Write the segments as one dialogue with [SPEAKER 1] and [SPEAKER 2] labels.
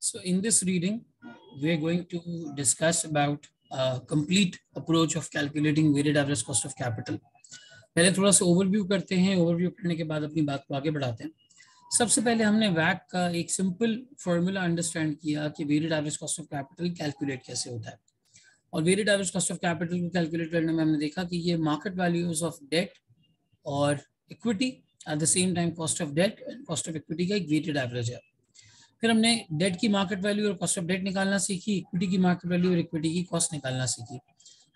[SPEAKER 1] So in this reading, we are going to discuss about a complete approach of calculating weighted average cost of capital. पहले थोड़ा सा overview करते हैं, overview करने के बाद अपनी बात को आगे बढ़ाते हैं। सबसे पहले हमने वैक का एक सिंपल फॉर्मूला अंडरस्टैंड किया कि weighted average cost of capital calculate कैसे होता है। और weighted average cost of capital को कैलकुलेट करने में हमने देखा कि ये मार्केट वैल्यूज ऑफ डेट और equity at the same time cost of debt and cost of equity का एक वेटेड एवरेज है। फिर हमने डेट की मार्केट वैल्यू और कॉस्ट ऑफ डेट निकालना सीखी, इक्विटी की मार्केट वैल्यू और इक्विटी की कॉस्ट निकालना सीखी।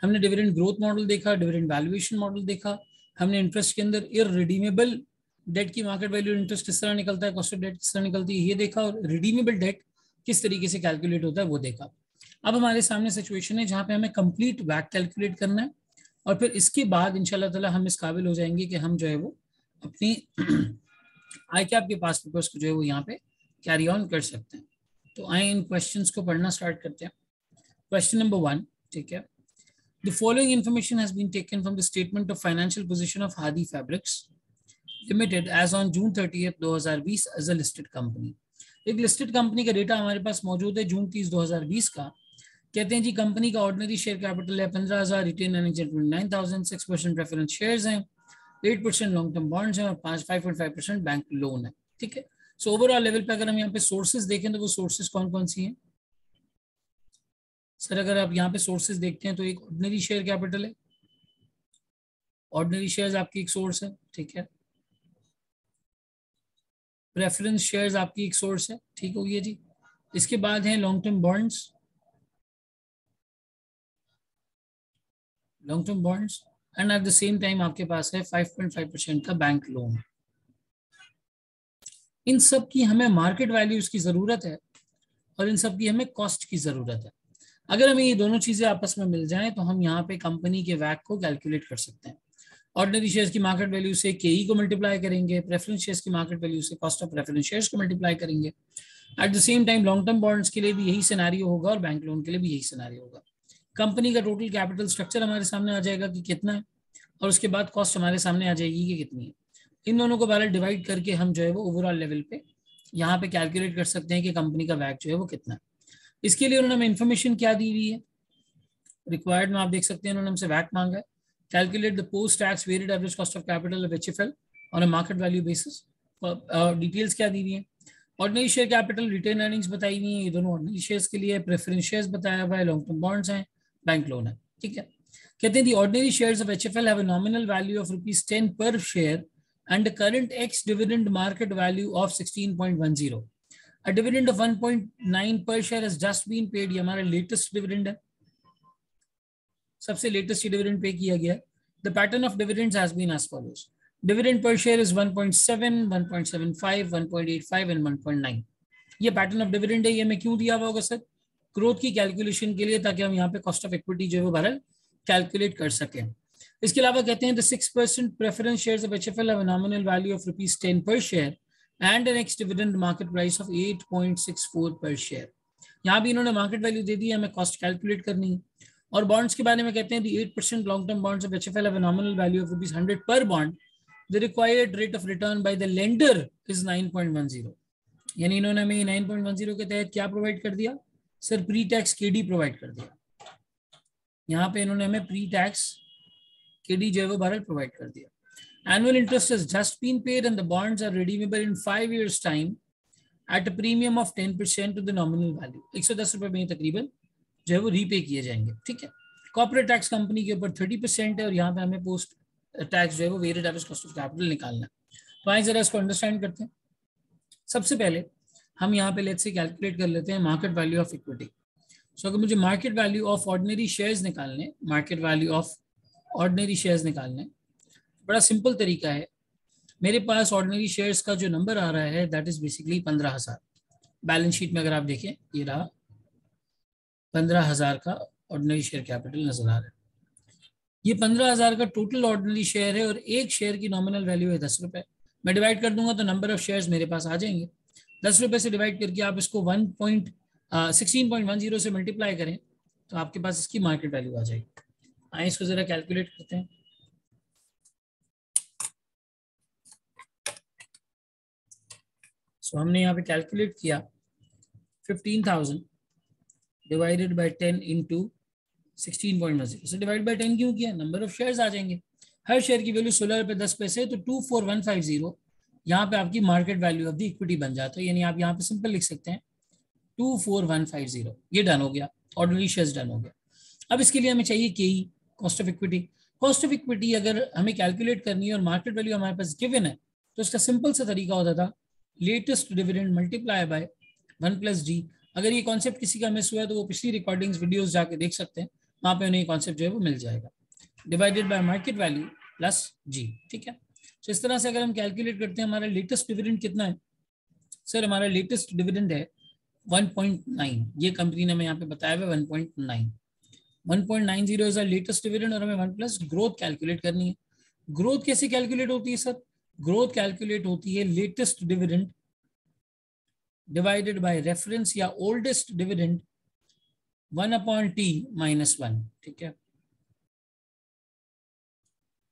[SPEAKER 1] हमने डिविडेंड ग्रोथ मॉडल देखा, डिविडेंड वैल्यूएशन मॉडल देखा। हमने इंटरेस्ट के अंदर इररिडीमेबल डेट की मार्केट वैल्यू इंटरेस्ट किस तरह निकलता है, कॉस्ट ऑफ डेट किस तरह निकलती है ये देखा, और रिडीमेबल डेट किस तरीके से कैलकुलेट होता है वो देखा। अब हमारे सामने सिचुएशन है जहाँ पे हमें कंप्लीट वैक कैलकुलेट करना है, और फिर इसके बाद इंशाल्लाह ताला हम इस काबिल हो जाएंगे कि हम जो है वो अपनी आई कैप के पास पेपर्स को जो है वो यहाँ पे कैरी ऑन कर सकते हैं। तो आए इन क्वेश्चंस को पढ़ना स्टार्ट करते हैं। क्वेश्चन नंबर 1, ठीक है। The following information has been taken from the statement of financial position of Hadi Fabrics Limited as on June 30th, 2020 as a listed company. एक लिस्टेड कंपनी का डेटा हमारे पास मौजूद है जून 30, 2020 का। कहते हैं जी कंपनी का ऑर्डिनरी शेयर कैपिटल है 15,000, रिटेन अर्निंग्स 29,000, 6% प्रेफरेंस शेयर्स हैं, 8% लॉन्ग टर्म बॉन्ड्स हैं और 5.5% बैंक लोन है, ठीक है। सो ओवरऑल लेवल पे अगर हम यहाँ पे सोर्सेज देखें तो वो सोर्सेज कौन कौन सी हैं सर? अगर आप यहाँ पे सोर्सेज देखते हैं तो एक ऑर्डिनरी शेयर कैपिटल है, ऑर्डिनरी शेयर्स आपकी एक सोर्स है, ठीक है। प्रेफरेंस शेयर्स आपकी एक सोर्स है, ठीक हो गया जी। इसके बाद है long term bonds, long term bonds and at the same time आपके पास है 5.5% का बैंक लोन। इन सब की हमें मार्केट वैल्यूज की जरूरत है और इन सब की हमें कॉस्ट की जरूरत है। अगर हमें ये दोनों चीजें आपस में मिल जाएं तो हम यहाँ पे कंपनी के वैक को कैलकुलेट कर सकते हैं। ऑर्डिनरी शेयर्स की मार्केट वैल्यू से केई को मल्टीप्लाई करेंगे, प्रेफरेंस शेयर्स की मार्केट वैल्यू से कॉस्ट ऑफ प्रेफरेंस शेयर्स को मल्टीप्लाई करेंगे। Eight the same time long term bonds के लिए भी यही सिनेरियो होगा और बैंक लोन के लिए भी यही सिनेरियो होगा। कंपनी का टोटल कैपिटल स्ट्रक्चर हमारे सामने आ जाएगा कि कितना है, और उसके बाद कॉस्ट हमारे सामने आ जाएगी कि कितनी है। इन दोनों को बहरहाल डिवाइड करके हम जो है वो ओवरऑल लेवल पे यहाँ पे कैलकुलेट कर सकते हैं कि कंपनी का वैक जो है वो कितना है। इसके लिए उन्होंने हमें इन्फॉर्मेशन क्या दी हुई है, रिक्वायर्ड में आप देख सकते हैं उन्होंने हमसे वैक मांगा है। Calculate the post tax weighted average cost of capital of HFL on a market value basis. Details क्या दी हुई है, ordinary share capital, retained earnings बताई हुई है, ये दोनों ऑर्डिनरी शेयर्स के लिए, प्रेफरेंस शेयर्स बताया हुआ है, लॉन्ग टर्म बॉन्ड्स हैं, बैंक लोन है, ठीक है। कहते हैं the ordinary shares of HFL have a nominal value of ₹10 per share and a current ex dividend market value of 16.10. A dividend of 1.9 per share has just been paid. ये हमारा latest dividend है, सबसे latest dividend pay किया गया है। The pattern of dividends has been as follows. Dividend per share is 1.7, 1.75, 1.85 and 1.9. ये pattern of dividend है। ये हमें क्यों दिया हुआ होगा सर? ग्रोथ की कैलकुलेशन के लिए, ताकि हम यहाँ पे कॉस्ट ऑफ इक्विटी जो है वो बहरहाल कैलकुलेट कर सकें। इसके अलावा कहते हैं the 6% preference shares of HFL have a nominal value of ₹10 per share and an ex dividend market price of 8.64 per share. यहाँ भी इन्होंने मार्केट वैल्यू दे दी है, हमें कॉस्ट कैलकुलेट करनी है। और बॉन्ड्स के बारे में कहते हैं the 8% long term bonds of HFL have a nominal value of ₹100 पर bond. The required rate of return by the lender is 9.10। यानी इन्होंने हमें 9.10 के तहत क्या प्रोवाइड कर दिया sir? Pre tax KD provide कर दिया। यहाँ पे इन्होंने हमें प्री टैक्स केडी जो है वो बहरहाल प्रोवाइड कर दिया। Annual interest has just been paid and the bonds are redeemable in 5 years time at a premium of 10% to the nominal value. 110 रुपए में तकरीबन जो है वो रीपे किए जाएंगे, ठीक है। कॉर्पोरेट टैक्स कंपनी के ऊपर 30% है, और यहाँ पे हमें पोस्ट टैक्स जो है वो weighted average cost of capital निकालना है। तो आइए जरा इसको अंडरस्टैंड करते हैं। सबसे पहले हम यहाँ पे लेट्स से कैलकुलेट कर लेते हैं market value of equity. So अगर मुझे market value of ordinary shares निकालने, market value of ordinary shares निकालने, बड़ा सिंपल तरीका है। मेरे पास ऑर्डिनरी शेयर्स का जो नंबर आ रहा है that is basically 15,000। Balance sheet में अगर आप देखें ये रहा 15,000 का ऑर्डिनरी शेयर कैपिटल नजर आ रहा है। ये 15,000 का टोटल ऑर्डिनरी शेयर है और एक शेयर की नॉमिनल वैल्यू है 10 रुपए। मैं डिवाइड कर दूंगा तो नंबर ऑफ शेयर्स मेरे पास आ जाएंगे। 10 रुपए से डिवाइड करके आप इसको 16.10 से मल्टीप्लाई करें तो आपके पास इसकी मार्केट वैल्यू आ जाएगी। आइए इसको जरा कैलकुलेट करते हैं। सो हमने यहाँ पे कैलकुलेट किया 15,000 divided by 10 into 16.10। So divide by 10 क्यों किया? नंबर ऑफ शेयर्स आ जाएंगे। हर शेयर की वैल्यू 16 रुपये 10 पैसे, तो 24150 यहाँ पे आपकी market value of the equity बन जाता है। यानी आप यहाँ पे सिंपल लिख सकते हैं 24150। ये डन हो गया, ऑर्डिनरी शेयर्स डन हो गया। अब इसके लिए हमें चाहिए केई, cost of equity. Cost of equity अगर हमें कैलकुलेट करनी है और मार्केट वैल्यू हमारे पास गिवन है, तो इसका सिंपल सा तरीका होता था latest dividend multiply by 1+D। अगर ये कॉन्सेप्ट किसी का मिस हुआ है तो वो पिछली रिकॉर्डिंग्स वीडियोस जाके देख सकते हैं, वहाँ पे उन्हें कॉन्सेप्ट जो है वो मिल जाएगा। Divided by market value plus G, ठीक है। तो इस तरह से अगर हम कैलकुलेट करते हैं हमारा लेटेस्ट डिविडेंड कितना है, सर हमारा लेटेस्ट डिविडेंड है 1.9। ये कंपनी ने हमें यहाँ पे बताया हुआ 1.9, 1.90 इज लेटेस्ट डिविडेंड। और हमें 1+ ग्रोथ कैलकुलेट करनी है। ग्रोथ कैसे कैलकुलेट होती है सर? ग्रोथ कैलकुलेट होती है latest dividend divided by reference या ओल्डेस्ट डिविडेंड 1/T - 1, ठीक है।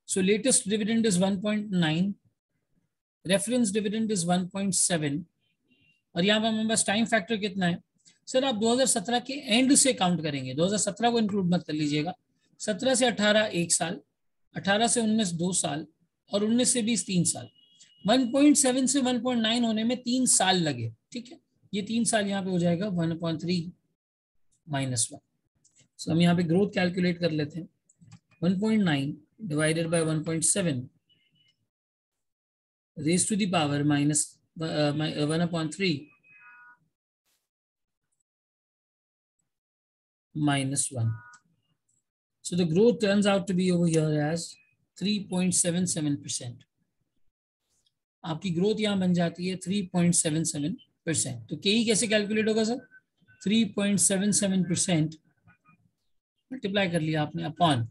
[SPEAKER 1] So latest dividend is 1.9, reference dividend is 1.7, और यहाँ पर हमारे पास टाइम फैक्टर कितना है? सर आप 2017 के एंड से काउंट करेंगे, 2017 को इंक्लूड मत कर लीजिएगा। 17 से 18 1 साल, 18 से 19 2 साल, और 19 से 20 3 साल। 1.7 से 1.9 होने में 3 साल लगे, ठीक है। ये 3 साल यहाँ पे हो जाएगा 1/3 - 1। सो हम यहाँ पे ग्रोथ कैलकुलेट कर लेते हैं। 1.9 divided by 1.7 raised to the power minus 1/3 - 1. So the growth turns out to be over here as 3.77%. आपकी ग्रोथ यहाँ बन जाती है 3.77%। तो के कैसे कैलकुलेट होगा सर? 3.77% मल्टीप्लाई कर लिया आपने अपॉन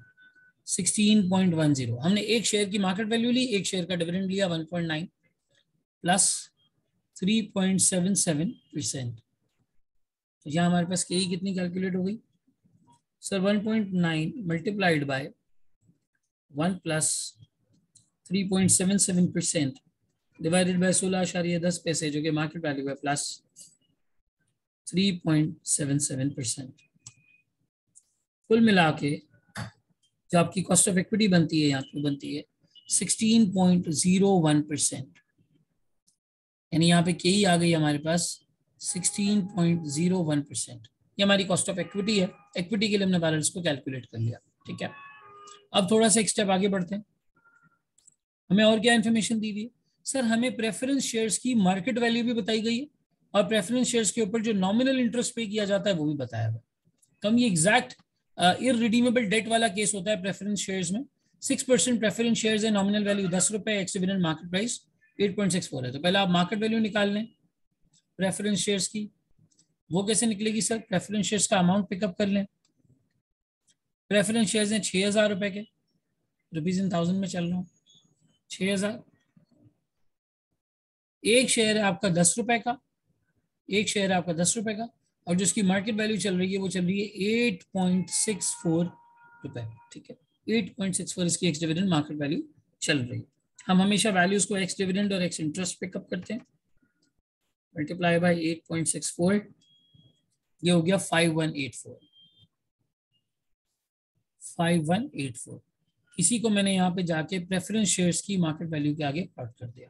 [SPEAKER 1] 16.10। हमने एक शेयर की मार्केट वैल्यू ली, एक शेयर का डिविडेंड लिया 1.9 प्लस 3.77%। तो यहाँ हमारे पास के कितनी कैलकुलेट हो गई sir? 1.9 multiplied by 1 plus 3.77% divided by 16.10 पैसे, जो कि मार्केट वैल्यू है, प्लस 3.77%। कुल मिला के जो आपकी कॉस्ट ऑफ इक्विटी बनती है यहाँ पे बनती है 16.01%। यानी यहाँ पे के आ गई हमारे पास 16.01%। ये हमारी कॉस्ट ऑफ इक्विटी है। इक्विटी के लिए हमने बैलेंस को कैलकुलेट कर लिया, ठीक है। अब थोड़ा सा एक स्टेप आगे बढ़ते हैं। हमें और क्या इन्फॉर्मेशन दी हुई है सर? हमें प्रेफरेंस शेयर्स की मार्केट वैल्यू भी बताई गई है, और प्रेफरेंस शेयर्स के ऊपर जो नॉमिनल इंटरेस्ट पे किया जाता है वो भी बताया हुआ है। तो हम ये एग्जैक्ट इररिडीमेबल डेट वाला केस होता है प्रेफरेंस शेयर्स में। 6% प्रेफरेंस शेयर्स है, नॉमिनल वैल्यू 10 रुपए, एक्स डिविडेंड मार्केट प्राइस 8.64 है। तो पहले आप मार्केट वैल्यू निकाल लें प्रेफरेंस शेयर्स की। वो कैसे निकलेगी सर? प्रेफरेंस शेयर्स का अमाउंट पिकअप कर लें। प्रेफरेंस शेयर्स हैं 6,000 रुपए के, रुपीज इन थाउजेंड में चल रहा हूँ, 6,000। एक शेयर है आपका 10 रुपए का, एक शेयर है आपका 10 रुपए का, और जो इसकी मार्केट वैल्यू चल रही है वो चल रही है 8.64 रुपए, ठीक है। 8.64 इसकी एक्स डिविडेंड मार्केट वैल्यू चल रही है। हम हमेशा वैल्यूज को एक्स डिविडेंड और एक्स इंटरेस्ट पिकअप करते हैं। मल्टीप्लाई बाय 8.64, ये हो गया 5184। इसी को मैंने यहाँ पे जाके प्रेफरेंस शेयर्स की मार्केट वैल्यू के आगे प्लॉट कर दिया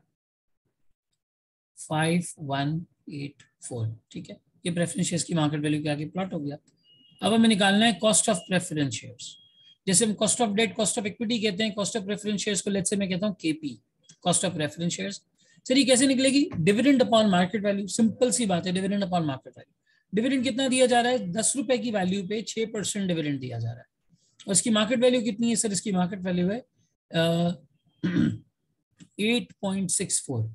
[SPEAKER 1] 5184, ठीक है। ये प्रेफरेंस शेयर्स की मार्केट वैल्यू के आगे प्लॉट हो गया। अब हमें निकालना है कॉस्ट ऑफ प्रेफरेंस शेयर्स। जैसे हम cost of debt, cost of equity कहते हैं, कॉस्ट ऑफ प्रेफरेंस शेयर्स को लेट्स से मैं कहता हूँ KP, cost of preference shares. Sir ये कैसे निकलेगी? Dividend upon market value. Simple सी बात है, dividend upon market value. Dividend कितना दिया जा रहा है? 10 रुपए की वैल्यू पे 6% डिविडेंड दिया जा रहा है, और इसकी मार्केट वैल्यू कितनी है सर? इसकी मार्केट वैल्यू है 8.64।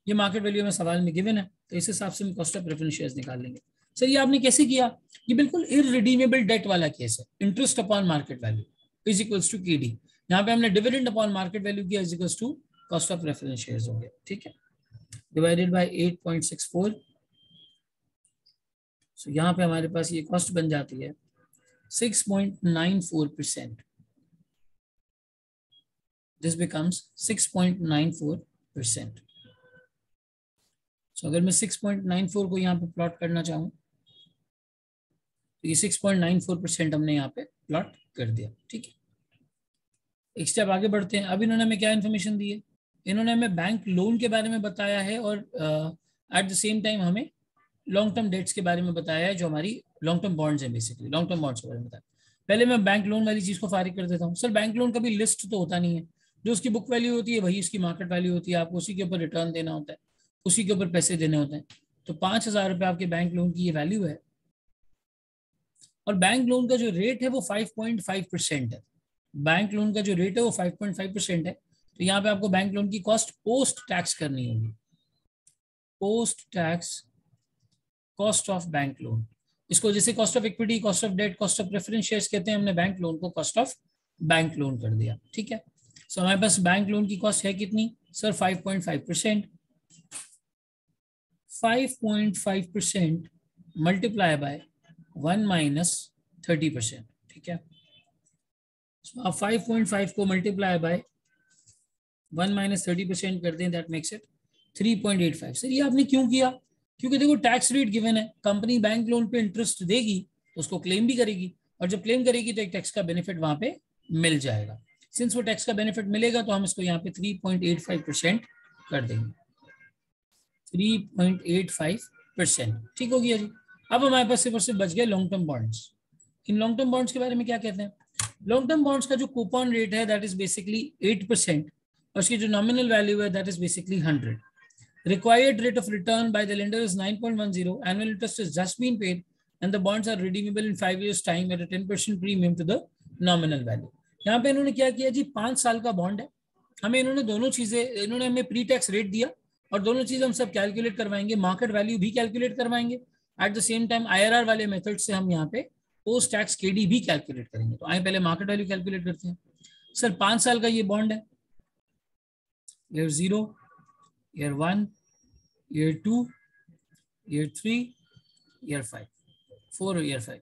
[SPEAKER 1] ये मार्केट वैल्यू में सवाल में गिवन है, तो इस हिसाब से हम कॉस्ट ऑफ प्रेफरेंस शेयर्स निकाल लेंगे। सर ये आपने कैसे किया? ये बिल्कुल इररिडीमेबल डेट वाला केस है। Interest upon market value is equals to KD. यहाँ पे हमने डिविडेंड अपॉन मार्केट वैल्यू किया is equals to cost of preference shares हो गया, ठीक है। Divided by 8.64। सो यहाँ पे हमारे पास ये कॉस्ट बन जाती है 6.94%। This becomes 6.94%। सो अगर मैं 6.94 को यहाँ पे प्लॉट करना चाहूँ तो ये 6.94% हमने यहाँ पे प्लॉट कर दिया। ठीक है, एक स्टेप आगे बढ़ते हैं। अब इन्होंने हमें क्या इन्फॉर्मेशन दी है, इन्होंने हमें बैंक लोन के बारे में बताया है और एट द सेम टाइम हमें लॉन्ग टर्म डेट्स के बारे में बताया है, जो हमारी लॉन्ग टर्म बॉन्ड्स हैं, बेसिकली लॉन्ग टर्म बॉन्ड्स के बारे में बताया। पहले मैं बैंक लोन वाली चीज को फारिग कर देता हूँ। सर बैंक लोन का भी लिस्ट तो होता नहीं है, जो उसकी बुक वैल्यू होती है वही उसकी मार्केट वैल्यू होती है, आपको उसी के ऊपर रिटर्न देना होता है, उसी के ऊपर पैसे देने होते हैं। तो 5,000 रुपये आपके बैंक लोन की ये वैल्यू है, और बैंक लोन का जो रेट है वो 5.5% है। बैंक लोन का जो रेट है वो 5.5% है। तो यहाँ पे आपको बैंक लोन की कॉस्ट पोस्ट टैक्स करनी होगी, post tax cost of bank loan. इसको जैसे cost of equity, cost of debt, cost of preference shares कहते हैं, हमने बैंक लोन को कॉस्ट ऑफ बैंक लोन कर दिया। ठीक है, सो हमारे पास बैंक लोन की कॉस्ट है कितनी सर, 5.5%। 5.5% multiply by 1 minus 30%। ठीक है, so आप 5.5 को मल्टीप्लाई बाय 1 माइनस 30% कर दें, दैट मेक्स इट 3.85। सर ये आपने क्यों किया, क्योंकि देखो टैक्स रेट गिवन है, कंपनी बैंक लोन पे इंटरेस्ट देगी तो उसको क्लेम भी करेगी, और जब क्लेम करेगी तो एक टैक्स का बेनिफिट वहां पे मिल जाएगा। सिंस वो टैक्स का बेनिफिट मिलेगा तो हम इसको यहाँ पे 3.85% कर देंगे, 3.85%। ठीक हो गया जी। अब हमारे पास सिर्फ और सिर्फ बच गए long term bonds. In long term bonds के बारे में क्या कहते हैं, लॉन्ग टर्म बॉन्ड्स का जो कूपन रेट है दैट इज बेसिकली 8%, और उसकी जो नॉमिनल वैल्यू है that is basically 100। Required rate of return by the lender is 9.10. Annual interest has just been paid, and the bonds are redeemable in 5 years' time at a 10% premium to the nominal value. यहाँ पे इन्होंने क्या किया जी, 5 साल का bond है, हमें इन्होंने दोनों चीजें, इन्होंने हमें प्री टैक्स रेट दिया और दोनों चीजें हम सब कैलकुलेट करवाएंगे, मार्केट वैल्यू भी कैलकुलेट करवाएंगे। Eight the same time IRR वाले मेथड से हम यहाँ पे पोस्ट टैक्स KD भी कैलकुलेट करेंगे। तो आइए पहले मार्केट वैल्यू कैलकुलेट करते हैं। सर 5 साल का ये बॉन्ड है, year 0, year 1, year 2, year 3, year 5, 4 year 5।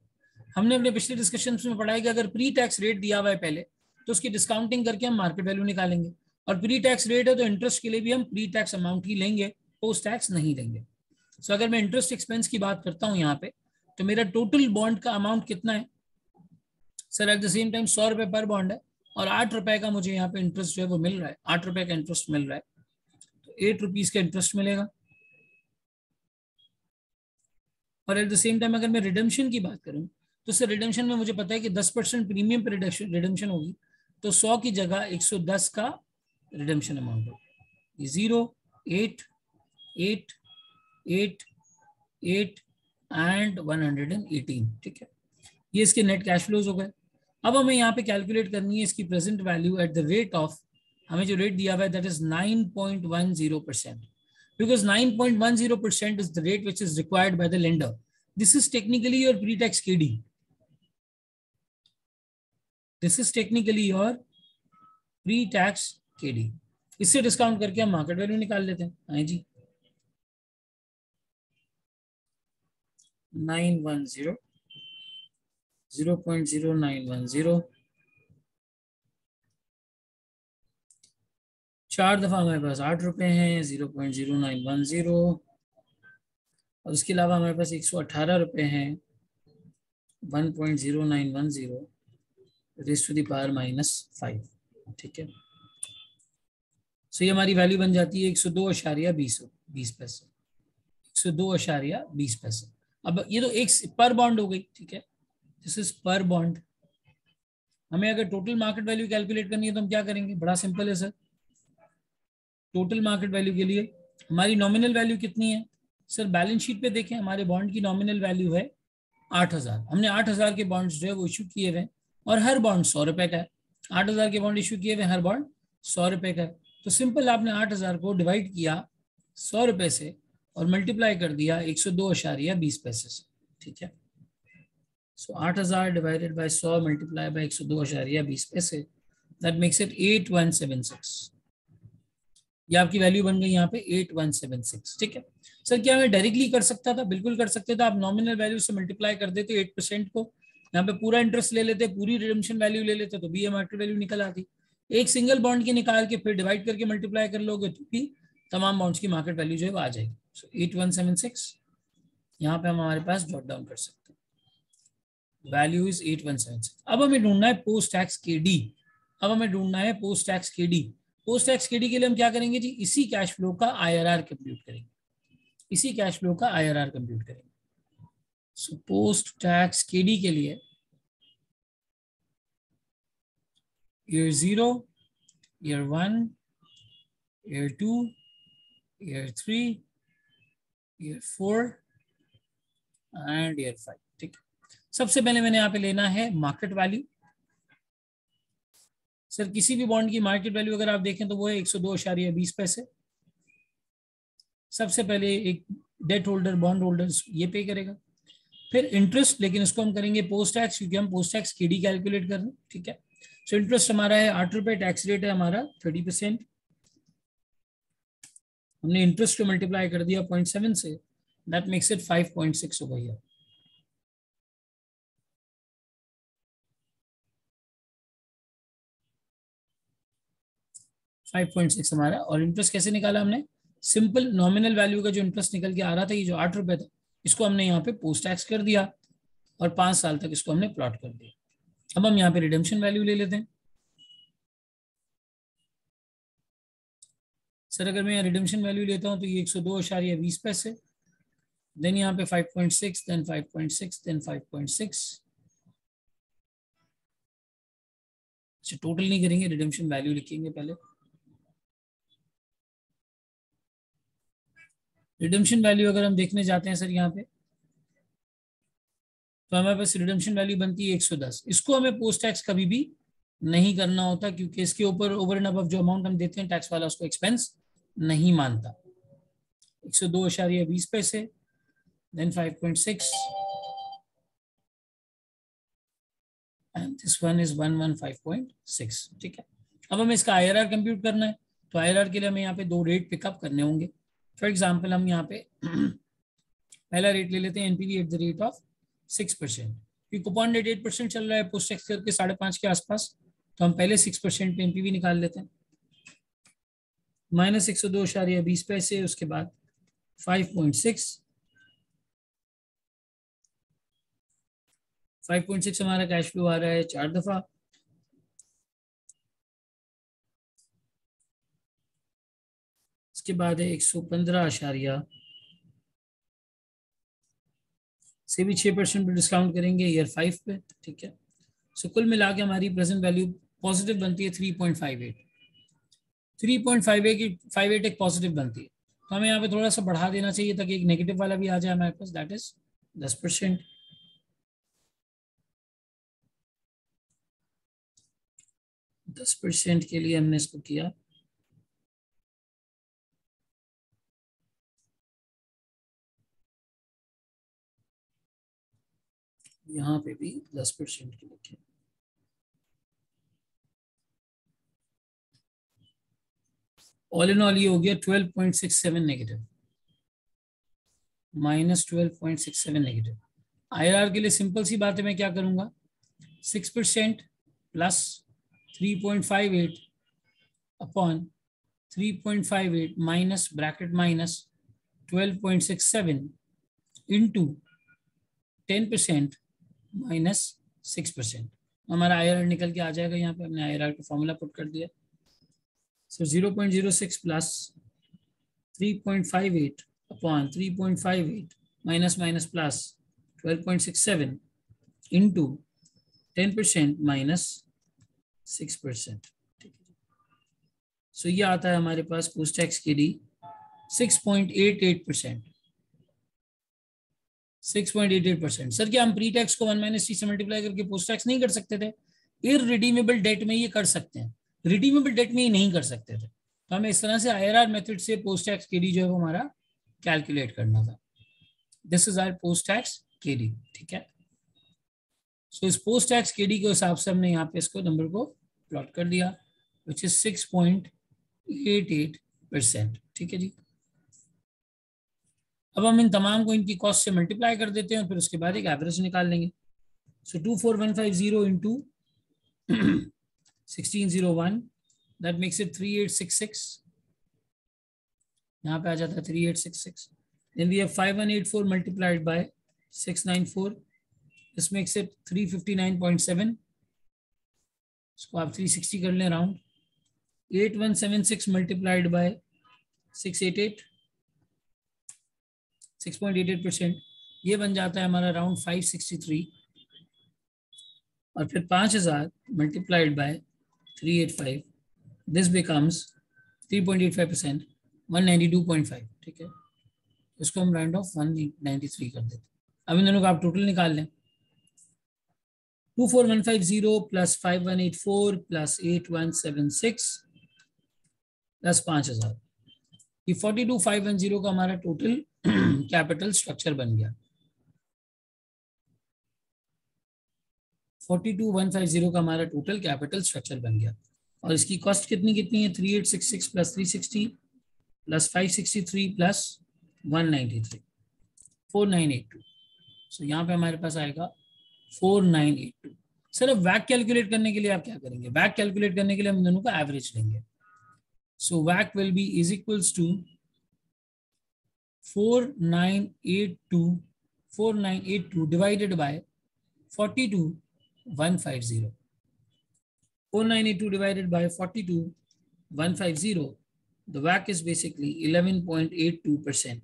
[SPEAKER 1] हमने अपने पिछले डिस्कशन में पढ़ा है कि अगर प्री टैक्स रेट दिया हुआ है पहले तो उसकी डिस्काउंटिंग करके हम मार्केट वैल्यू निकालेंगे, और प्री टैक्स रेट है तो इंटरेस्ट के लिए भी हम प्री टैक्स अमाउंट ही लेंगे, पोस्ट टैक्स नहीं लेंगे। सो अगर मैं इंटरेस्ट एक्सपेंस की बात करता हूँ यहाँ पे, तो मेरा टोटल बॉन्ड का अमाउंट कितना है sir, eight the same time 100 रुपए पर बॉन्ड है, और 8 रुपए का मुझे यहाँ पे इंटरेस्ट जो है वो मिल रहा है, 8 रुपए का इंटरेस्ट मिल रहा है, तो 8 रुपीज का इंटरेस्ट मिलेगा। और एट द सेम टाइम अगर मैं रिडेम्पशन की बात करूं तो सर रिडेम्पशन में मुझे पता है कि 10% प्रीमियम पर रिडेम्पशन होगी, तो 100 की जगह 110 का रिडेम्पशन अमाउंट होगा। 0, 8, 8, 8, 8 एंड 118। ठीक है, ये इसके नेट कैश फ्लोज हो गए। अब हमें यहाँ पे कैलकुलेट करनी है इसकी present value at the rate of, हमें जो रेट दिया हुआ है that is 9.10%, because 9.10% is the rate which is required by the lender. This is technically your pre-tax KD. This is technically your pre-tax KD. इससे discount करके हम market value निकाल लेते हैं। हाँ जी, 910, 0.0910, 4 दफा हमारे पास 8 रुपए हैं, 0.0910, और उसके अलावा हमारे पास 118 रुपए हैं, 1.0910 रेज़ टू द पावर -5। ठीक है, सो ये हमारी वैल्यू बन जाती है 102.20 पैसे, 102.20 पैसे। अब ये तो एक पर बॉन्ड हो गई। ठीक है, दिस इज पर बॉन्ड। हमें अगर टोटल मार्केट वैल्यू कैलकुलेट करनी है तो हम क्या करेंगे, बड़ा सिंपल है सर। टोटल मार्केट वैल्यू के लिए हमारी नॉमिनल वैल्यू कितनी है सर, बैलेंस शीट पे देखें, हमारे बॉन्ड की नॉमिनल वैल्यू है 8,000। हमने 8,000 के बॉन्ड्स जो है वो इशू किए हुए, और हर बॉन्ड 100 रुपए का है। 8,000 के बॉन्ड इशू किए हुए, हर बॉन्ड 100 रुपए का है। तो सिंपल आपने 8,000 को डिवाइड किया 100 रुपए से और मल्टीप्लाई कर दिया 102.20 पैसे से। ठीक है, सो 8,000 डिवाइडेड बाय 100 मल्टीप्लाई बाय 102.20 पैसे, दैट मेक्स इट 8176। ये आपकी वैल्यू बन गई यहाँ पे 8176। ठीक है सर, क्या मैं डायरेक्टली कर सकता था, बिल्कुल कर सकते थे। आप नॉमिनल वैल्यू से मल्टीप्लाई कर देते 8% को, यहाँ पे पूरा इंटरेस्ट ले लेते, पूरी रिडेम्पशन वैल्यू ले लेते, तो भी ये मार्केट वैल्यू निकल आती। एक सिंगल बॉन्ड की निकाल के फिर डिवाइड करके मल्टीप्लाई कर लोगे तो भी तमाम बॉन्ड्स की मार्केट वैल्यू जो है वो आ जाएगी। सो 8176 यहाँ पे हम हमारे पास जॉट डाउन कर सकते हैं, वैल्यू इज 8176। अब हमें ढूंढना है पोस्ट टैक्स केडी। अब हमें ढूंढना है post tax KD. Post tax KD के लिए हम क्या करेंगे जी, इसी कैश फ्लो का आईआरआर कंप्यूट करेंगे, इसी कैश फ्लो का आईआरआर कंप्यूट करेंगे। सो पोस्ट टैक्स केडी के लिए year 0, year 1, year 2, year 3, year 4 and year 5। ठीक है, सबसे पहले मैंने यहाँ पे लेना है मार्केट वैल्यू। सर किसी भी बॉन्ड की मार्केट वैल्यू अगर आप देखें तो वो है 102.20 पैसे। सबसे पहले एक डेट होल्डर, बॉन्ड होल्डर्स ये पे करेगा, फिर इंटरेस्ट, लेकिन इसको हम करेंगे पोस्ट टैक्स क्योंकि हम पोस्ट टैक्स केडी कैलकुलेट कर रहे हैं। ठीक है, सो इंटरेस्ट हमारा है 8 रुपए, टैक्स रेट है हमारा 30%। हमने इंटरेस्ट को मल्टीप्लाई कर दिया 0.7 से, दैट मेक्स इट 5.6 हो गया। $5.6 हमारा। और इंटरेस्ट कैसे निकाला हमने, सिंपल नॉमिनल वैल्यू का जो इंटरेस्ट निकल के आ रहा था, ये जो 8 रुपए था, इसको हमने यहाँ पे पोस्ट टैक्स कर दिया और 5 साल तक इसको हमने प्लॉट कर दिया। अब हम यहाँ पे रिडेम्पशन वैल्यू ले लेते हैं। सर अगर मैं यहाँ रिडेम्पशन वैल्यू लेता हूँ तो ये 102.20 पैसे, देन यहाँ पे 5.6, देन 5.6, देन 5.6। अच्छा टोटल नहीं करेंगे, रिडेम्पशन वैल्यू लिखेंगे पहले। रिडेम्पशन वैल्यू अगर हम देखने जाते हैं सर यहाँ पे, तो हमारे पास रिडेम्पशन वैल्यू बनती है 110। इसको हमें पोस्ट टैक्स कभी भी नहीं करना होता क्योंकि इसके ऊपर ओवर एंड अबव जो अमाउंट हम देते हैं टैक्स वाला उसको एक्सपेंस नहीं मानता। 102.20 पैसे, then 5.6 and this one is 115.6। ठीक है, अब हमें इसका आईआरआर कंप्यूट करना है, तो आईआरआर के लिए हमें यहाँ पे 2 रेट पिकअप करने होंगे। फॉर एग्जाम्पल हम यहाँ पे पहला रेट ले लेते हैं NPV at the rate of 6%, क्योंकि कूपन रेट 8% चल रहा है पोस्ट टैक्स करके 5.5 के आसपास, तो हम पहले 6% पे एनपीवी निकाल लेते हैं। माइनस 102.20 पैसे, उसके बाद 5.6 हमारा कैश फ्लो आ रहा है 4 दफा। इसके बाद है 115 से भी 6% पे डिस्काउंट करेंगे ईयर 5 पे। ठीक है, सो कुल मिला के हमारी प्रेजेंट वैल्यू पॉजिटिव बनती है 3.58। 3.58 एक पॉजिटिव बनती है, तो हमें यहाँ पे थोड़ा सा बढ़ा देना चाहिए ताकि एक नेगेटिव वाला भी आ जाए हमारे पास, दैट इज 10%। 10% के लिए हमने इसको किया यहाँ पे भी 10% के लिए। ऑल इन ऑल ये हो गया 12.67 नेगेटिव, माइनस 12.67 नेगेटिव। आईआरआर के लिए सिंपल सी बात है, मैं क्या करूंगा, 6% plus 3.58 upon 3.58 minus bracket minus 12.67 into 10% minus 6%। हमारा आईआरआर निकल के आ जाएगा। यहाँ पे हमने आईआरआर का फॉर्मूला पुट कर दिया। सो 0.06 plus 3.58 upon 3.58 minus minus plus 12.67 into 10% minus 6%। सो ये आता है हमारे पास पोस्ट टैक्स के लिए 6.88%। 6.88%। सर क्या हम प्री टैक्स को 1 - 3 से मल्टीप्लाई करके पोस्ट टैक्स नहीं कर सकते थे? इररिडीमेबल डेट में ये कर सकते हैं, रिडीमेबल डेट में ये नहीं कर सकते थे। तो हमें इस तरह से आईआरआर मेथड से पोस्ट टैक्स केडी जो है वो हमारा कैलकुलेट करना था। This is our post tax KD. ठीक है, सो इस पोस्ट टैक्स केडी के हिसाब से हमने यहाँ पे इसको नंबर को प्लॉट कर दिया, विच इज 6.88%। ठीक है जी, अब हम इन तमाम को इनकी कॉस्ट से मल्टीप्लाई कर देते हैं, फिर उसके बाद एक एवरेज निकाल लेंगे। सो 24150 इंटू 1601, दैट मेक्स इट 3866। यहाँ पे आ जाता है 3866। Then we have 5184 multiplied by 694. This makes it 359.7. इसको आप 360 कर लें राउंड. 8176 multiplied by 688, 6.88%. ये बन जाता है हमारा अराउंड 563. और फिर 5000 मल्टीप्लाइड बाय 385, दिस बिकम्स 3.85%, 192.5. ठीक है, इसको हम राउंड ऑफ 193 कर देते हैं. अब इन दोनों का आप टोटल निकाल लें. 24150 प्लस 5184 प्लस 8176 प्लस 5000, ये 42510 का हमारा टोटल कैपिटल स्ट्रक्चर बन गया. 42150 का हमारा टोटल कैपिटल स्ट्रक्चर बन गया. और इसकी कॉस्ट कितनी कितनी है? 3866 प्लस 360 प्लस 563 प्लस 193, 4982. सो यहाँ पे हमारे पास आएगा 4982. सर अब वैक कैलकुलेट करने के लिए आप क्या करेंगे? वैक कैलकुलेट करने के लिए हम दोनों का एवरेज लेंगे. सो वैक will be is equals to 4982 divided by 42150. 4982 divided by 42150, the WACC is basically 11.82%.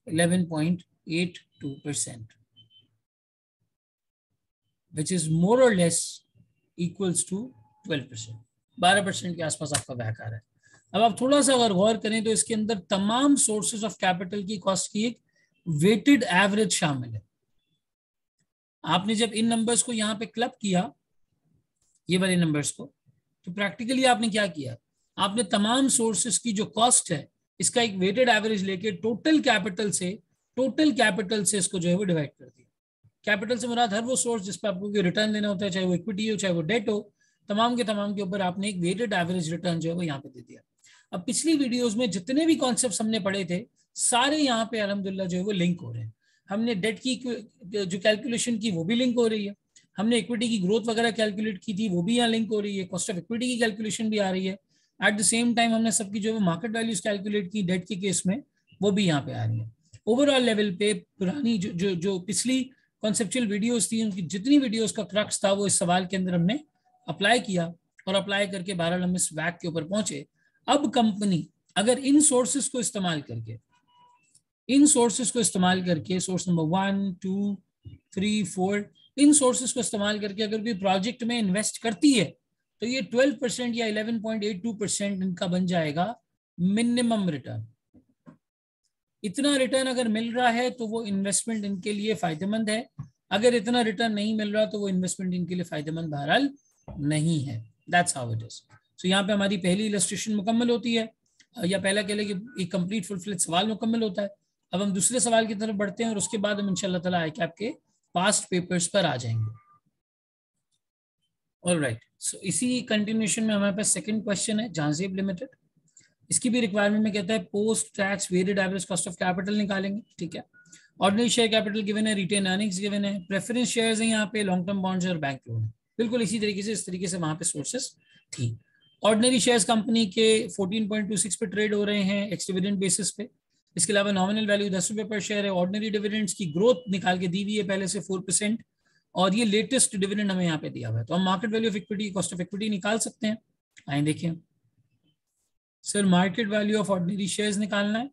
[SPEAKER 1] 11.82%, which is more or less equals to 12%. 12% के आसपास आपका WACC आ रहा है. अब आप थोड़ा सा अगर गौर करें तो इसके अंदर तमाम सोर्सेज ऑफ कैपिटल की कॉस्ट की एक वेटेड एवरेज शामिल है. आपने जब इन नंबर्स को यहाँ पे क्लब किया, ये वाले नंबर्स को, तो प्रैक्टिकली आपने क्या किया? आपने तमाम सोर्सेज की जो कॉस्ट है इसका एक वेटेड एवरेज लेके टोटल कैपिटल से इसको जो है वो डिवाइड कर दिया. कैपिटल से मुराद हर वो सोर्स जिस पर आपको रिटर्न देना होता है, चाहे वो इक्विटी हो चाहे वो डेट हो, तमाम के ऊपर आपने एक वेटेड एवरेज रिटर्न जो है वो यहाँ पे दे दिया. अब पिछली वीडियोस में जितने भी कॉन्सेप्ट्स हमने पढ़े थे सारे यहाँ पे अल्हम्दुलिल्लाह जो है वो लिंक हो रहे हैं. हमने डेट की जो कैलकुलेशन की वो भी लिंक हो रही है. हमने इक्विटी की ग्रोथ वगैरह कैलकुलेट की थी वो भी यहाँ लिंक हो रही है. कॉस्ट ऑफ इक्विटी की कैलकुलेशन भी आ रही है. एट द सेम टाइम हमने सबकी जो है मार्केट वैल्यूज कैलकुलेट की डेट के केस में, वो भी यहाँ पे आ रही है. ओवरऑल लेवल पे पुरानी जो पिछली कॉन्सेप्चुअल वीडियोस थी, उनकी जितनी वीडियोस का क्रक्स था वो इस सवाल के अंदर हमने अप्लाई किया और अप्लाई करके बहरहाल हम इस वैक के ऊपर पहुंचे. अब कंपनी अगर इन सोर्सेस को इस्तेमाल करके सोर्स नंबर 1, 2, 3, 4, इन सोर्सेस को इस्तेमाल करके अगर कोई प्रोजेक्ट में इन्वेस्ट करती है तो ये 12% या 11.82% इनका बन जाएगा मिनिमम रिटर्न. इतना रिटर्न अगर मिल रहा है तो वो इन्वेस्टमेंट इनके लिए फायदेमंद है. अगर इतना रिटर्न नहीं मिल रहा तो वो इन्वेस्टमेंट इनके लिए फायदेमंद बहरहाल नहीं है. That's how it is. So यहाँ पे हमारी पहली इलस्ट्रेशन मुकम्मल होती है, या पहला कह लें कि एक कंप्लीट फुल फ्लेज सवाल मुकम्मल होता है. अब हम दूसरे सवाल की तरफ बढ़ते हैं और उसके बाद हम इंशाल्लाह ताला ICAP के पास्ट पेपर्स पर आ जाएंगे. ऑलराइट, सो इसी कंटिन्यूएशन में हमारे पास सेकंड क्वेश्चन है जहांजेब लिमिटेड. इसकी भी रिक्वायरमेंट में कहता है post tax weighted average cost of capital निकालेंगे. ठीक है, ऑर्डिनरी शेयर कैपिटल गिवन है, रिटेन अर्निंग्स गिवन है, प्रेफरेंस शेयर्स हैं यहाँ पे, लॉन्ग टर्म बॉन्ड्स और बैंक लोन है. बिल्कुल इसी तरीके से इस तरीके से वहां पे सोर्सेस थी. ऑर्डिनरी शेयर्स कंपनी के 14.26 पे ट्रेड हो रहे हैं एक्स डिविडेंड बेसिस पे. इसके अलावा नॉमिनल वैल्यू 10 रुपए पर शेयर है. ऑर्डिनरी डिविडेंड्स की ग्रोथ निकाल के दी हुई है पहले से 4%, और ये लेटेस्ट डिविडेंड हमें यहाँ पे दिया हुआ है. तो हम market value of equity, cost of equity निकाल सकते हैं. आए देखें sir, market value of ordinary shares निकालना है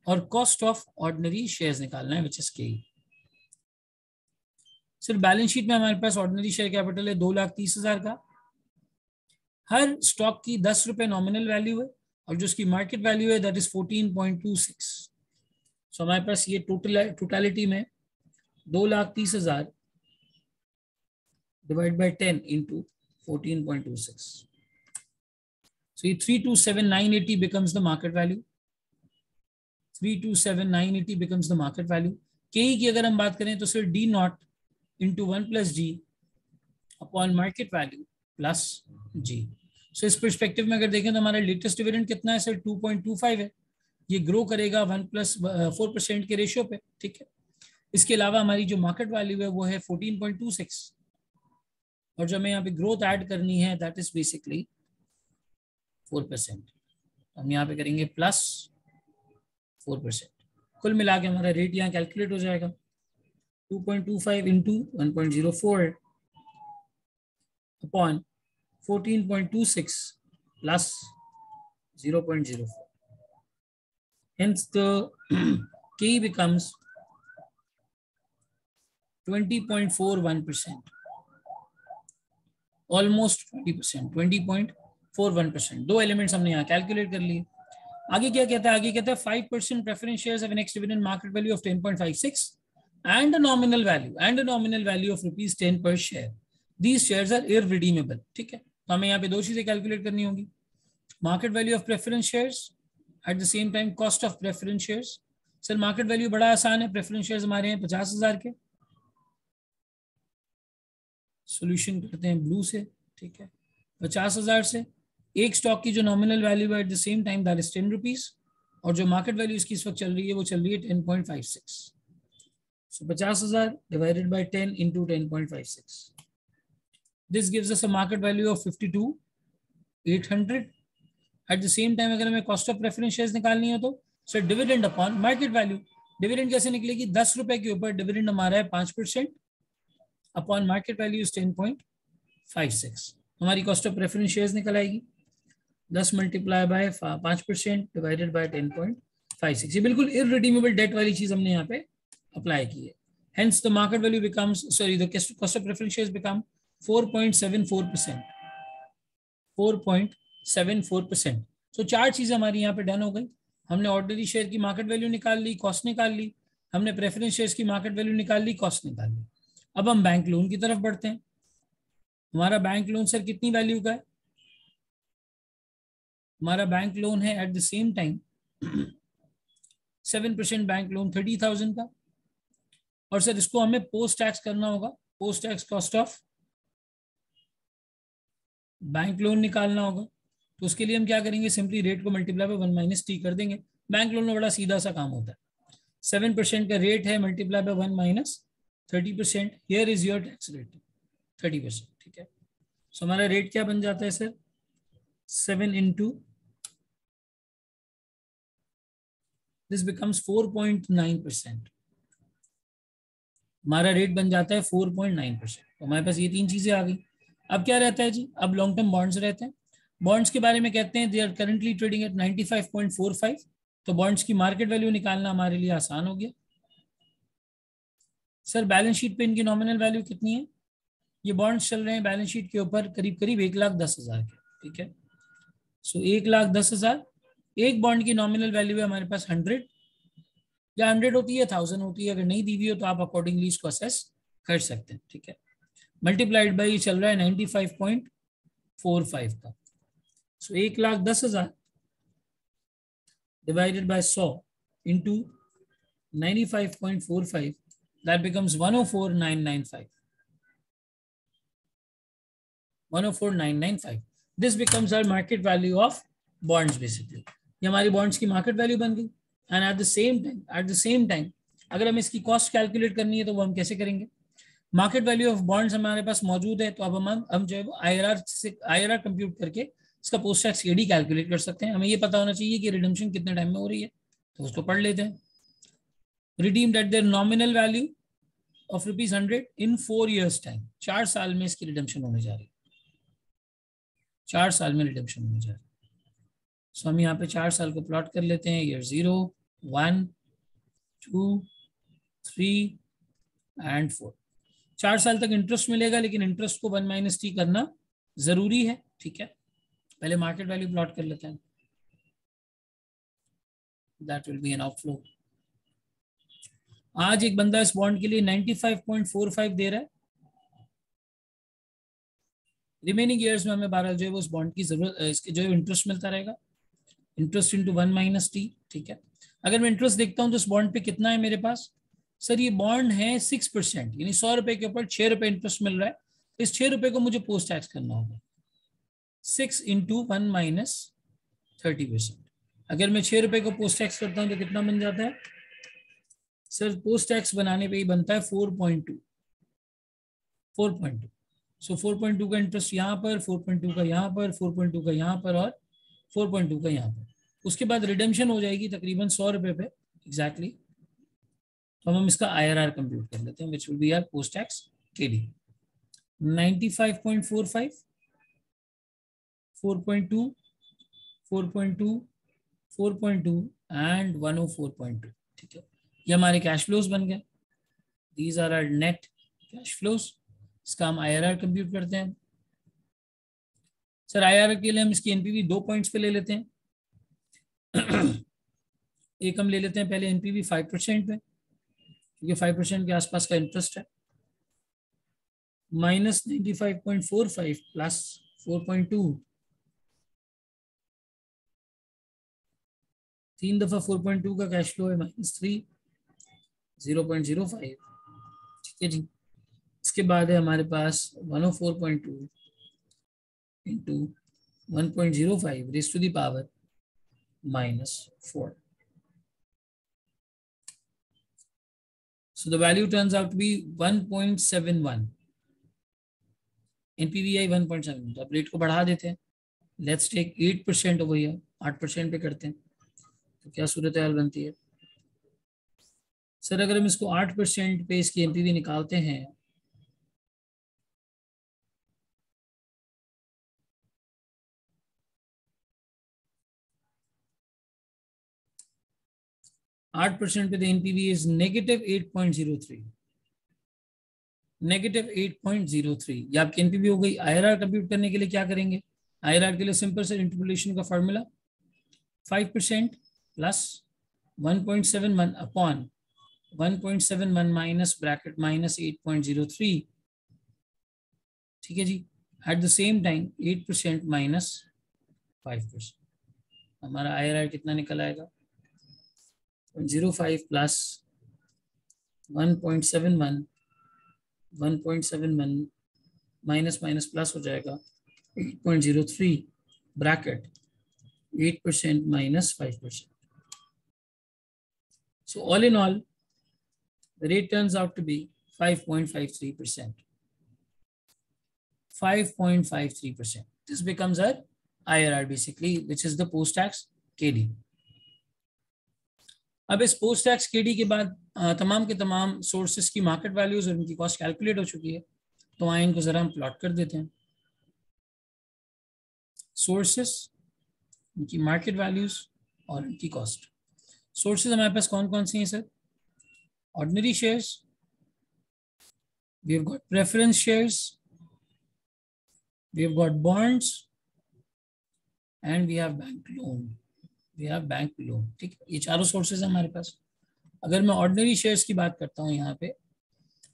[SPEAKER 1] और कॉस्ट ऑफ ऑर्डिनरी शेयर्स निकालना है, विच इज के. सर बैलेंस शीट में हमारे पास ऑर्डिनरी शेयर कैपिटल है 2,30,000 का. हर स्टॉक की 10 रुपए नॉमिनल वैल्यू है और जो उसकी मार्केट वैल्यू है दैट इज 14.26. सो हमारे पास ये टोटलिटी में 2,30,000 divide by 10 into 14.26. So 327,980 becomes the market value. 327,980 becomes the market value. KE की अगर हम बात करें तो सिर्फ D not into 1 plus G upon market value plus G. सो इस परस्पेक्टिव में अगर देखें तो हमारा लेटेस्ट डिविडेंड कितना है सर? 2.25 है. ये ग्रो करेगा 1+4% के रेशियो पे. ठीक है, इसके अलावा हमारी जो मार्केट वैल्यू है वो है 14.26, और जो हमें यहाँ पे ग्रोथ ऐड करनी है दैट इज बेसिकली 4%. हम यहाँ पे करेंगे प्लस 4%। कुल मिला के हमारा रेट यहाँ कैलकुलेट हो जाएगा 2.25 into 1.04 upon 14.26 plus 0.04. Hence the K becomes 20.41%, almost 20%, 20.41%. दो एलिमेंट्स हमने यहाँ कैलकुलेट कर लिए. आगे क्या कहता है? आगे कहता है 5% preference shares have an ex dividend market value of 10.56 and a nominal value of rupees 10 per share. These shares are irredeemable. ठीक है, तो हमें यहाँ पे दो चीजें कैलकुलेट करनी होंगी. Market value of preference shares at the same time cost of preference shares. Sir market value बड़ा आसान है, प्रेफरेंस शेयर्स हमारे हैं 50,000 के. सॉल्यूशन करते हैं ब्लू से. ठीक है, 50,000 से एक स्टॉक की जो नॉमिनल वैल्यू है eight the same time that is 10 rupees, और जो मार्केट वैल्यू इसकी इस वक्त चल रही है वो चल रही है 10.56. So 50,000 divided by 10 into 10.56. This gives us a market value of 52,800. At the same time अगर हमें cost of preference shares निकालनी है तो sir dividend upon market value. Dividend कैसे निकलेगी? 10 रुपए के ऊपर dividend हमारा है 5%, upon market value is 10.56. हमारी cost of preference shares निकल आएगी 10 multiply by 5% divided by 10.56. ये बिल्कुल irredeemable debt वाली चीज हमने यहाँ पे अप्लाई की है. Hence the market value becomes, sorry, the cost of preference shares become 4.74%. 4.74%. So चार चीजें हमारी यहाँ पे डन हो गई. हमने ऑर्डिनरी शेयर की मार्केट वैल्यू निकाल ली, कॉस्ट निकाल ली. हमने प्रेफरेंस शेयर्स की मार्केट वैल्यू निकाल ली, कॉस्ट निकाल ली. अब हम बैंक लोन की तरफ बढ़ते हैं. हमारा बैंक लोन सर कितनी वैल्यू का है? हमारा बैंक लोन है eight the same time 7% bank loan 30,000 का. और सर इसको हमें पोस्ट टैक्स करना होगा. Post tax cost of bank loan निकालना होगा. तो उसके लिए हम क्या करेंगे? सिंपली रेट को मल्टीप्लाई बाय 1 माइनस टी कर देंगे. बैंक लोन में बड़ा सीधा सा काम होता है. 7% का रेट है, multiply by 1 minus 30%. Here is your tax rate 30%. ठीक है, सो हमारा रेट क्या बन जाता है सर? 7 into this becomes 4.9%. हमारा रेट बन जाता है 4.9%. तो हमारे पास ये तीन चीजें आ गई. अब क्या रहता है जी? अब लॉन्ग टर्म बॉन्ड्स रहते हैं. बॉन्ड्स के बारे में कहते हैं they are currently trading at 95.45. तो बॉन्ड्स की मार्केट वैल्यू निकालना हमारे लिए आसान हो गया. सर बैलेंस शीट पे इनकी नॉमिनल वैल्यू कितनी है? ये बॉन्ड्स चल रहे हैं बैलेंस शीट के ऊपर करीब करीब 1,10,000 के. ठीक है, सो 1,10,000. एक बॉन्ड की नॉमिनल वैल्यू है हमारे पास 100, या 100 होती है 1000 होती है. अगर नहीं दी हुई हो तो आप अकॉर्डिंगली इसको असेस कर सकते हैं. ठीक है, मल्टीप्लाइड बाई ये चल रहा है 95.45 का. So 1,10,000 divided by 100 into 95.45, that becomes 104,995. 104,995. This becomes our market value of bonds. Basically ये हमारी बॉन्ड्स की मार्केट वैल्यू बन गई. And at the same time अगर हमें इसकी कॉस्ट कैलकुलेट करनी है तो वो हम कैसे करेंगे? मार्केट वैल्यू ऑफ बॉन्ड्स हमारे पास मौजूद है, तो अब हम जो है IRR कंप्यूट करके इसका पोस्ट टैक्स एडी कैलकुलेट कर सकते हैं. हमें ये पता होना चाहिए कि रिडम्पशन कितने टाइम में हो रही है, तो उसको पढ़ लेते हैं. Redeemed eight there nominal value of ₹100 in 4 years time. 4 साल में इसकी रिडम्पशन होने जा रही है. 4 साल में रिडम्पशन होने जा रही है. सो हम यहाँ पे 4 साल को प्लॉट कर लेते हैं. Year 0, 1, 2, 3 and 4. 4 साल तक इंटरेस्ट मिलेगा, लेकिन इंटरेस्ट को 1 माइनस टी करना जरूरी है. ठीक है, पहले मार्केट वैल्यू प्लॉट कर लेते हैं. That will be an outflow. आज एक बंदा इस बॉन्ड के लिए 95.45 दे रहा है. रिमेनिंग ईयर्स में हमें 12 जो है वो उस बॉन्ड की जरूरत, इसके जो है इंटरेस्ट मिलता रहेगा. Interest into 1 minus T. ठीक है, अगर मैं इंटरेस्ट देखता हूँ तो इस बॉन्ड पे कितना है मेरे पास? सर ये बॉन्ड है 6%, यानी 100 रुपए के ऊपर 6 रुपए इंटरेस्ट मिल रहा है. इस 6 रुपए को मुझे पोस्ट टैक्स करना होगा. 6 इंटू 1 माइनस 30%. अगर मैं 6 रुपए को पोस्ट टैक्स करता हूँ तो कितना बन जाता है? सर पोस्ट टैक्स बनाने पे ही बनता है 4.2. सो 4.2 का इंटरेस्ट यहाँ पर, 4.2 का यहाँ पर, 4.2 का यहाँ पर और 4.2 का यहाँ पर. उसके बाद रिडेम्पशन हो जाएगी तकरीबन 100 रुपए पे एग्जैक्टली। तो हम इसका IRR कंप्यूट कर लेते हैं, which will be our post tax KD 95.45, 4.2, 4.2, 4.2 and 104.2। ठीक है, ये हमारे कैश फ्लोज बन गए। These are our net cash flows. इसका हम IRR कंप्यूट करते हैं। सर IRR के लिए हम इसकी NPV 2 पॉइंट्स पे ले लेते हैं। एक हम ले लेते हैं पहले NPV 5% पे, क्योंकि 5% के आसपास का इंटरेस्ट है, माइनस 95.45 प्लस 4.2, 3 दफा 4.2 का कैश फ्लो है -3, 0.05। ठीक है जी। इसके बाद है हमारे पास 104.2 into 1.05 raise to the power -4। So the value turns out to be 1.71. NPV आई 1.7। तो अब रेट को बढ़ा देते हैं। लेट्स टेक 8% ओवर हियर, 8% पे करते हैं तो क्या सूरत हाल बनती है। सर अगर हम इसको 8% पे इसकी NPV निकालते हैं 8% पे, द NPV इज -8.03, -8.03। ये आपकी NPV हो गई। IRR कंप्यूट करने के लिए क्या करेंगे? IRR के लिए सिंपल से इंटरपोलेशन का formula 5% plus 1.71 upon 1.71 minus bracket -8.03। ठीक है जी। At the same time 8% minus 5%, हमारा IRR कितना निकल आएगा? 0.05 प्लस 1.71, 1.71 माइनस माइनस प्लस हो जाएगा 8.03 bracket 8% minus 5%। So all in all, the rate turns out to be 5.53%. 5.53%. This becomes our IRR basically, which is the post-tax KD. अब इस post tax KD के बाद तमाम के तमाम सोर्सेस की मार्केट वैल्यूज और उनकी कॉस्ट कैलकुलेट हो चुकी है। तो आए इनको जरा हम प्लॉट कर देते हैं। सोर्सेस, उनकी मार्केट वैल्यूज और उनकी कॉस्ट। सोर्सेज हमारे पास कौन कौन सी हैं sir? Ordinary shares, we have got preference shares, we have got bonds and we have bank loan. We have bank loan. ठीक है, ये चारों सोर्सेज हैं हमारे पास। अगर मैं ऑर्डिनरी शेयर्स की बात करता हूँ यहाँ पे,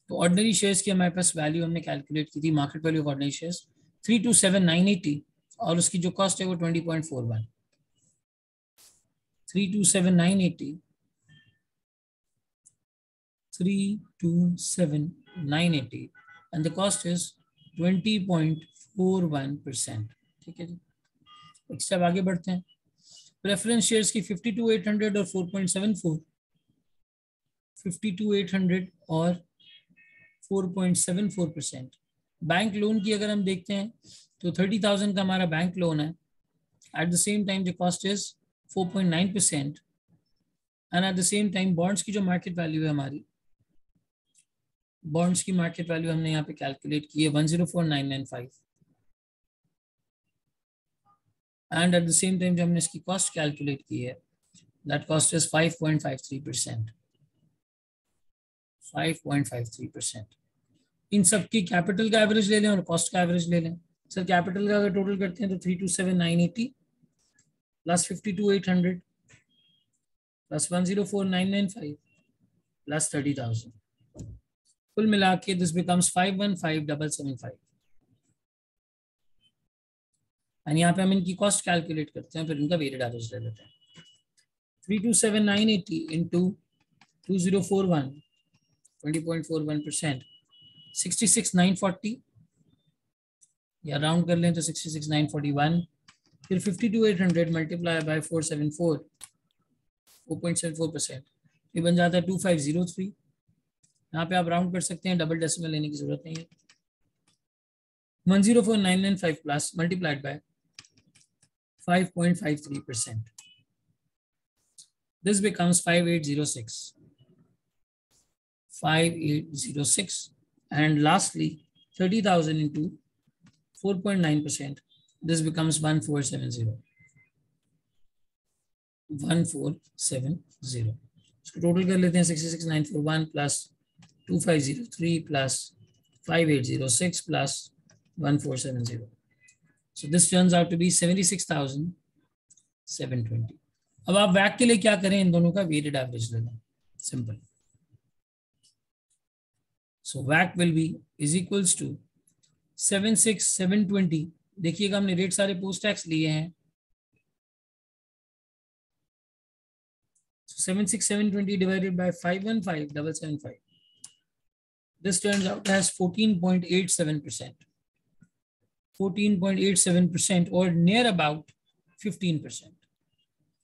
[SPEAKER 1] तो ऑर्डिनरी शेयर्स की हमारे पास वैल्यू हमने कैलकुलेट की थी, market value of ordinary shares 327,980 और उसकी जो कॉस्ट है वो 20.41। 327,980, 327,980 and the cost is 20.41%। ठीक है जी। एक स्टेप आगे बढ़ते हैं। प्रेफरेंस शेयर्स की 52,800 और 4.74, 52,800 और 4.74%। बैंक लोन की अगर हम देखते हैं तो 30,000 का हमारा बैंक लोन है। Eight the same time the cost is 4.9% and at the same time bonds की जो मार्केट वैल्यू है हमारी, बॉन्ड्स की मार्केट वैल्यू हमने यहाँ पे कैलकुलेट की है 104,995 and at the same time जो हमने इसकी कॉस्ट कैलकुलेट की है दैट कॉस्ट इज 5.53%। 5.53%। इन सब की कैपिटल का एवरेज ले लें और कॉस्ट का एवरेज ले लें। सर कैपिटल का अगर टोटल करते हैं तो 327,980 प्लस 52,800 प्लस 104,995 प्लस 30,000, कुल मिला के दिस बिकम्स 515,775। एंड यहाँ पे हम इनकी कॉस्ट कैलकुलेट करते हैं, फिर इनका वेटेड एवरेज ले लेते हैं। 327,980 इंटू 2041, 20.41%, 66,940 या राउंड कर लें तो 66,941, फिर 52,800 मल्टीप्लाई बाय 474, 4.74%, ये बन जाता है 2503। यहाँ पे आप राउंड कर सकते हैं, डबल डेसिमल लेने की जरूरत नहीं है। 104,995 plus multiplied by 5.53%। This becomes 5806. 5806. And lastly, 30,000 into 4.9%. This becomes 1470. 1470. So total कर लेते हैं 66,941 plus 2503 plus 5806 plus 1470. So this turns out to be 76,720. अब आप वैक के लिए क्या करें, इन दोनों का वेटेड एवरेज ले लें, simple. So WAC will be is equals to 76,720. देखिएगा हमने रेट सारे पोस्ट टैक्स लिए हैं. So 76,720 divided by 515,775. This turns out as 14.87%. 14.87% or near about 15%.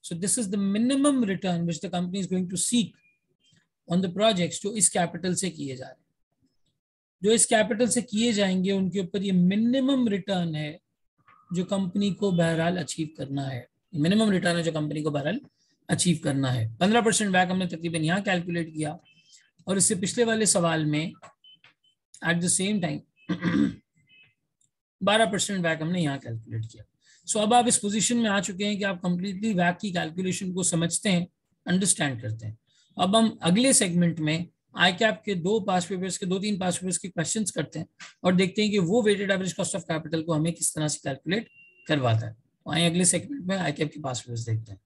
[SPEAKER 1] So this is the minimum return which the company is going to seek on the projects जो इस capital से किए जा रहे हैं. जो इस कैपिटल से किए जाएंगे उनके ऊपर ये मिनिमम रिटर्न है जो कंपनी को बहरहाल अचीव करना है. मिनिमम रिटर्न है जो कंपनी को बहरहाल अचीव करना है. 15% बैक हमने तकरीबन यहाँ कैलकुलेट किया और इससे पिछले वाले सवाल में eight the same time 12% back हमने यहाँ कैलकुलेट किया. सो अब आप इस पोजीशन में आ चुके हैं कि आप कंप्लीटली बैक की कैलकुलेशन को समझते हैं, अंडरस्टैंड करते हैं. अब हम अगले सेगमेंट में आईकैप के 2-3 पास पेपर्स के क्वेश्चंस करते हैं और देखते हैं कि वो weighted average cost of capital को हमें किस तरह से कैलकुलेट करवाता है. आइए अगले सेगमेंट में आईकैप के पास पेपर्स देखते हैं.